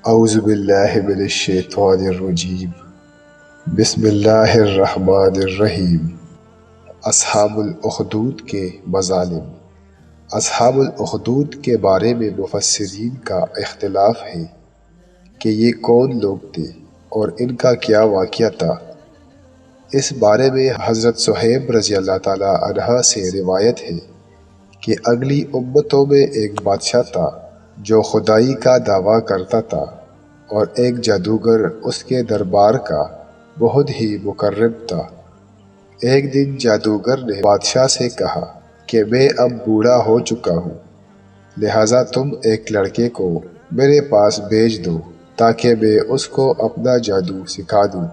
اعوذ باللہ من الشیطان الرجیم، بسم اللہ الرحمن الرحیم۔ اصحاب الاخدود کے مظالم۔ اصحاب الاخدود کے بارے میں مفسرین کا اختلاف ہے کہ یہ کون لوگ تھے اور ان کا کیا واقعہ تھا۔ اس بارے میں حضرت صہیب رضی اللہ تعالی عنہ سے روایت ہے کہ اگلی امتوں میں ایک بادشاہ تھا جو خدائی کا دعویٰ کرتا تھا، اور ایک جادوگر اس کے دربار کا بہت ہی مقرب تھا۔ ایک دن جادوگر نے بادشاہ سے کہا کہ میں اب بوڑھا ہو چکا ہوں، لہٰذا تم ایک لڑکے کو میرے پاس بھیج دو تاکہ میں اس کو اپنا جادو سکھا دوں۔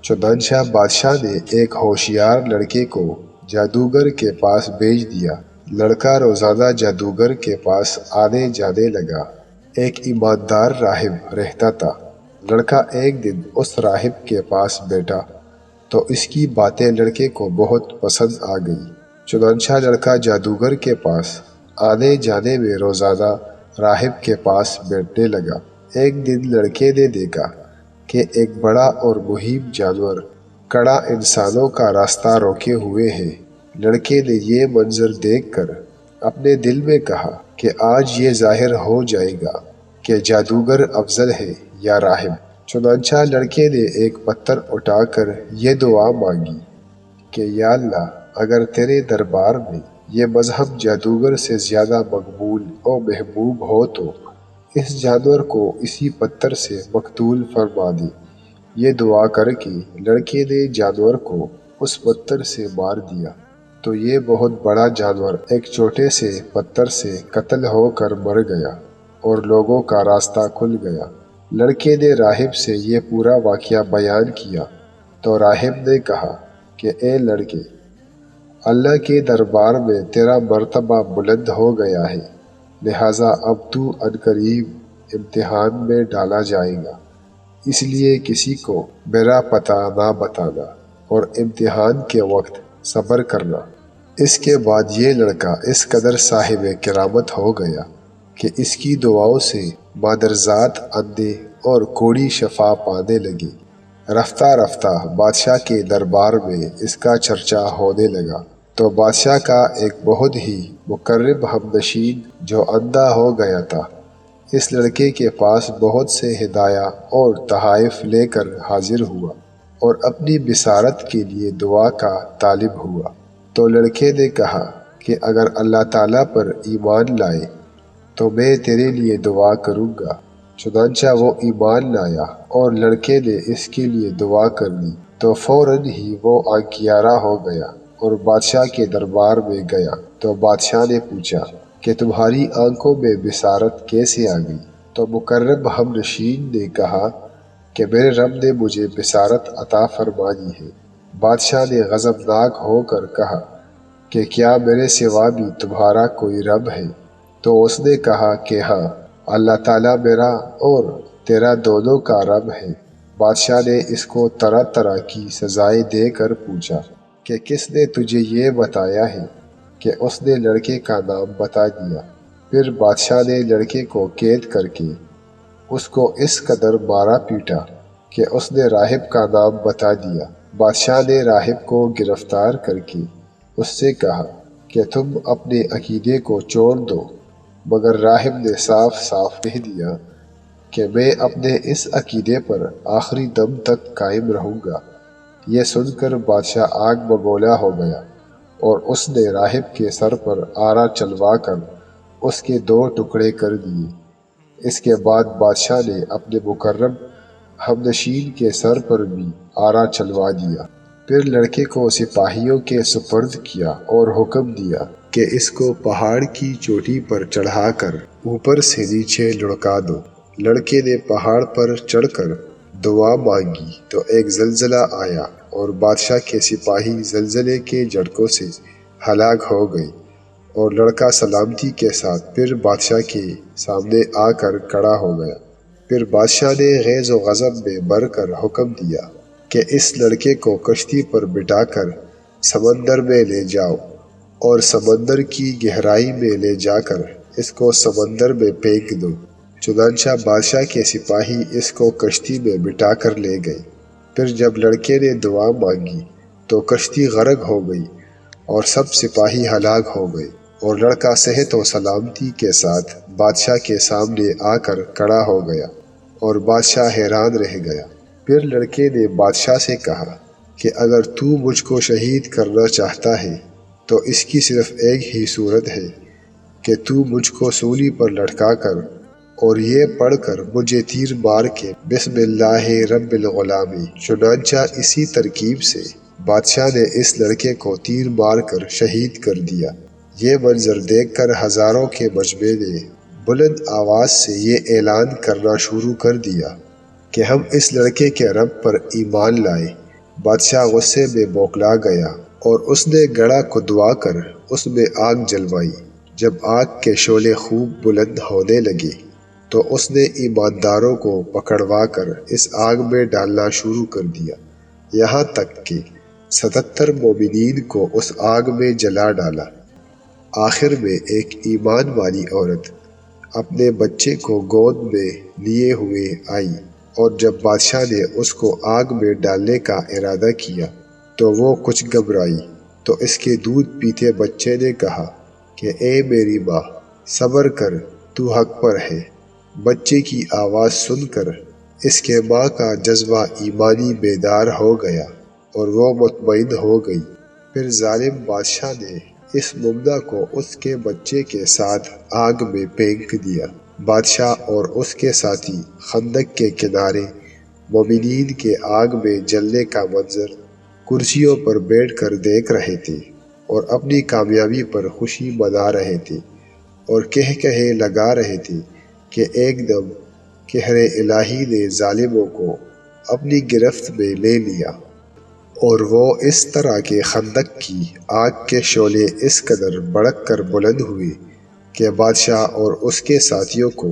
چنانچہ بادشاہ نے ایک ہوشیار لڑکے کو جادوگر کے پاس بھیج دیا۔ لڑکا روزانہ جادوگر کے پاس آنے جانے لگا۔ ایک ایماندار راہب رہتا تھا۔ لڑکا ایک دن اس راہب کے پاس بیٹھا تو اس کی باتیں لڑکے کو بہت پسند آ گئی۔ چنانچہ لڑکا جادوگر کے پاس آنے جانے میں روزانہ راہب کے پاس بیٹھنے لگا۔ ایک دن لڑکے نے دیکھا کہ ایک بڑا اور مہیم جانور کڑا انسانوں کا راستہ روکے ہوئے ہے۔ لڑکے نے یہ منظر دیکھ کر اپنے دل میں کہا کہ آج یہ ظاہر ہو جائے گا کہ جادوگر افضل ہے یا راہب۔ چنانچہ لڑکے نے ایک پتھر اٹھا کر یہ دعا مانگی کہ یا اللہ، اگر تیرے دربار میں یہ مذہب جادوگر سے زیادہ مقبول اور محبوب ہو تو اس جانور کو اسی پتھر سے مقتول فرما دے۔ یہ دعا کر کے لڑکے نے جانور کو اس پتھر سے مار دیا تو یہ بہت بڑا جانور ایک چھوٹے سے پتھر سے قتل ہو کر مر گیا اور لوگوں کا راستہ کھل گیا۔ لڑکے نے راہب سے یہ پورا واقعہ بیان کیا تو راہب نے کہا کہ اے لڑکے، اللہ کے دربار میں تیرا مرتبہ بلند ہو گیا ہے، لہٰذا اب تو عنقریب امتحان میں ڈالا جائے گا، اس لیے کسی کو میرا پتہ نہ بتانا اور امتحان کے وقت صبر کرنا۔ اس کے بعد یہ لڑکا اس قدر صاحب کرامت ہو گیا کہ اس کی دعاؤں سے مادرزاد اندھے اور کوڑی شفا پانے لگے۔ رفتہ رفتہ بادشاہ کے دربار میں اس کا چرچا ہونے لگا تو بادشاہ کا ایک بہت ہی مقرب ہمنشین جو اندھا ہو گیا تھا، اس لڑکے کے پاس بہت سے ہدایہ اور تحائف لے کر حاضر ہوا اور اپنی بصارت کے لیے دعا کا طالب ہوا۔ تو لڑکے نے کہا کہ اگر اللہ تعالیٰ پر ایمان لائے تو میں تیرے لیے دعا کروں گا۔ چنانچہ وہ ایمان لایا اور لڑکے نے اس کے لیے دعا کر دی تو فوراً ہی وہ آنکھیارا ہو گیا اور بادشاہ کے دربار میں گیا تو بادشاہ نے پوچھا کہ تمہاری آنکھوں میں بصارت کیسے آ گئی؟ تو مقرب ہمنشین نے کہا کہ میرے رب نے مجھے بصارت عطا فرما دی ہے۔ بادشاہ نے غضبناک ہو کر کہا کہ کیا میرے سوا بھی تمہارا کوئی رب ہے؟ تو اس نے کہا کہ ہاں، اللہ تعالیٰ میرا اور تیرا دونوں کا رب ہے۔ بادشاہ نے اس کو طرح طرح کی سزائیں دے کر پوچھا کہ کس نے تجھے یہ بتایا ہے؟ کہ اس نے لڑکے کا نام بتا دیا۔ پھر بادشاہ نے لڑکے کو قید کر کے اس کو اس قدر مارا پیٹا کہ اس نے راہب کا نام بتا دیا۔ بادشاہ نے راہب کو گرفتار کر کے اس سے کہا کہ تم اپنے عقیدے کو چھوڑ دو، مگر راہب نے صاف صاف کہہ دیا کہ میں اپنے اس عقیدے پر آخری دم تک قائم رہوں گا۔ یہ سن کر بادشاہ آگ بگولا ہو گیا اور اس نے راہب کے سر پر آرا چلوا کر اس کے 2 ٹکڑے کر دیے۔ اس کے بعد بادشاہ نے اپنے مقرب ہمنشین کے سر پر بھی آرا چلوا دیا۔ پھر لڑکے کو سپاہیوں کے سپرد کیا اور حکم دیا کہ اس کو پہاڑ کی چوٹی پر چڑھا کر اوپر سے نیچے لڑکا دو۔ لڑکے نے پہاڑ پر چڑھ کر دعا مانگی تو ایک زلزلہ آیا اور بادشاہ کے سپاہی زلزلے کے جھٹکوں سے ہلاک ہو گئے، اور لڑکا سلامتی کے ساتھ پھر بادشاہ کے سامنے آ کر کھڑا ہو گیا۔ پھر بادشاہ نے غیظ و غضب میں بھر کر حکم دیا کہ اس لڑکے کو کشتی پر بٹھا کر سمندر میں لے جاؤ اور سمندر کی گہرائی میں لے جا کر اس کو سمندر میں پھینک دو۔ چنانچہ بادشاہ کے سپاہی اس کو کشتی میں بٹھا کر لے گئے۔ پھر جب لڑکے نے دعا مانگی تو کشتی غرق ہو گئی اور سب سپاہی ہلاک ہو گئے، اور لڑکا صحت و سلامتی کے ساتھ بادشاہ کے سامنے آ کر کھڑا ہو گیا، اور بادشاہ حیران رہ گیا۔ پھر لڑکے نے بادشاہ سے کہا کہ اگر تو مجھ کو شہید کرنا چاہتا ہے تو اس کی صرف ایک ہی صورت ہے کہ تو مجھ کو سولی پر لٹکا کر اور یہ پڑھ کر مجھے تیر مار کے بسم اللہ رب الغلام۔ چنانچہ اسی ترکیب سے بادشاہ نے اس لڑکے کو تیر مار کر شہید کر دیا۔ یہ منظر دیکھ کر ہزاروں کے مجمع نے بلند آواز سے یہ اعلان کرنا شروع کر دیا کہ ہم اس لڑکے کے رب پر ایمان لائے۔ بادشاہ غصے میں بوکھلا گیا اور اس نے گڑھا کھدوا کر اس میں آگ جلوائی۔ جب آگ کے شعلے خوب بلند ہونے لگے تو اس نے ایمانداروں کو پکڑوا کر اس آگ میں ڈالنا شروع کر دیا، یہاں تک کہ 77 مومنین کو اس آگ میں جلا ڈالا۔ آخر میں ایک ایمان والی عورت اپنے بچے کو گود میں لیے ہوئے آئی، اور جب بادشاہ نے اس کو آگ میں ڈالنے کا ارادہ کیا تو وہ کچھ گھبرائی، تو اس کے دودھ پیتے بچے نے کہا کہ اے میری ماں، صبر کر، تو حق پر ہے۔ بچے کی آواز سن کر اس کے ماں کا جذبہ ایمانی بیدار ہو گیا اور وہ مطمئن ہو گئی۔ پھر ظالم بادشاہ نے اس ممنہ کو اس کے بچے کے ساتھ آگ میں پھینک دیا۔ بادشاہ اور اس کے ساتھی خندق کے کنارے مومنین کے آگ میں جلنے کا منظر کرسیوں پر بیٹھ کر دیکھ رہے تھے اور اپنی کامیابی پر خوشی منا رہے تھے، اور کہے لگا رہے تھے کہ ایک دم قہر الہی نے ظالموں کو اپنی گرفت میں لے لیا، اور وہ اس طرح کے خندق کی آگ کے شعلے اس قدر بھڑک کر بلند ہوئے کہ بادشاہ اور اس کے ساتھیوں کو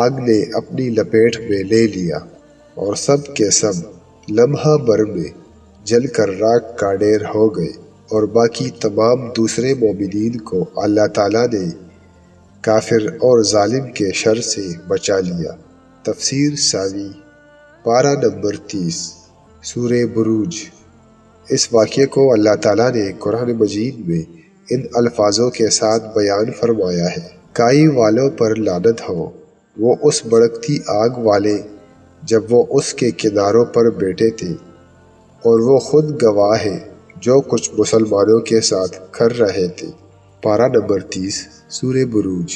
آگ نے اپنی لپیٹ میں لے لیا، اور سب کے سب لمحہ بھر میں جل کر راکھ کا ڈھیر ہو گئے، اور باقی تمام دوسرے مومنین کو اللہ تعالیٰ نے کافر اور ظالم کے شر سے بچا لیا۔ تفسیر ساوی، پارہ نمبر 30، سورہ بروج۔ اس واقعے کو اللہ تعالیٰ نے قرآن مجید میں ان الفاظوں کے ساتھ بیان فرمایا ہے: کائی والوں پر لعنت ہو، وہ اس بھڑکتی آگ والے جب وہ اس کے کناروں پر بیٹھے تھے، اور وہ خود گواہ ہے جو کچھ مسلمانوں کے ساتھ کر رہے تھے۔ پارہ نمبر 30، سورہ بروج۔